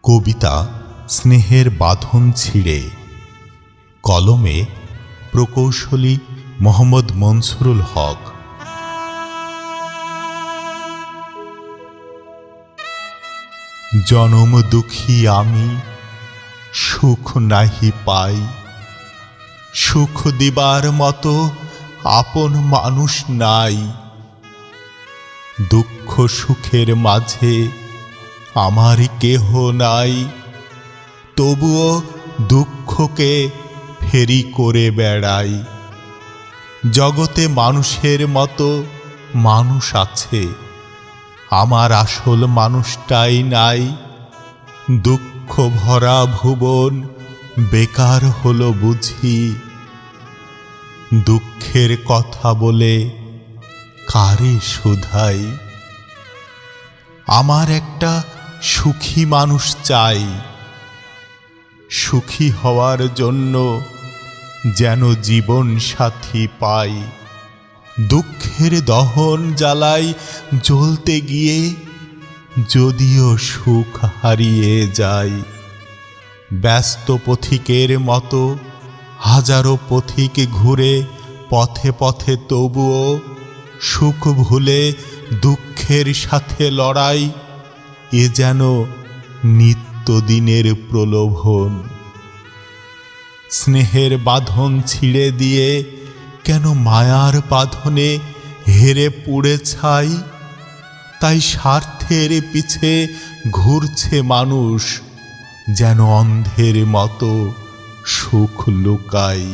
কবিতা স্নেহের বাঁধন ছিঁড়ে। কলমে প্রকৌশলী মোহাম্মদ মনসুরুল হক। জনম দুঃখী আমি, সুখ নাহি পাই, সুখ দিবার মতো আপন মানুষ নাই। দুঃখ সুখের মাঝে আমার কেহ নাই, তবুও দুঃখকে ফেরি করে বেড়াই। জগতে মানুষের মতো মানুষ আছে, আমার আসল মানুষটাই নাই। দুঃখ ভরা ভুবন বেকার হলো বুঝি, দুঃখের কথা বলে কারে শুধাই। আমার একটা সুখী মানুষ চাই, সুখী হওয়ার জন্য যেন জীবন সাথী পাই। দুঃখের দহন জ্বালাই জ্বলতে গিয়ে যদিও সুখ হারিয়ে যায়। ব্যস্ত পথিকের মতো হাজারো পথিক ঘুরে পথে পথে, তবুও সুখ ভুলে দুঃখের সাথে লড়াই। এ যেন নিত্যদিনের প্রলোভন। স্নেহের বাঁধন ছিঁড়ে দিয়ে কেন মায়ার বাঁধনে হেরে পুড়ে ছাই। তাই স্বার্থের পিছে ঘুরছে মানুষ, যেন অন্ধের মতো সুখ লুকাই।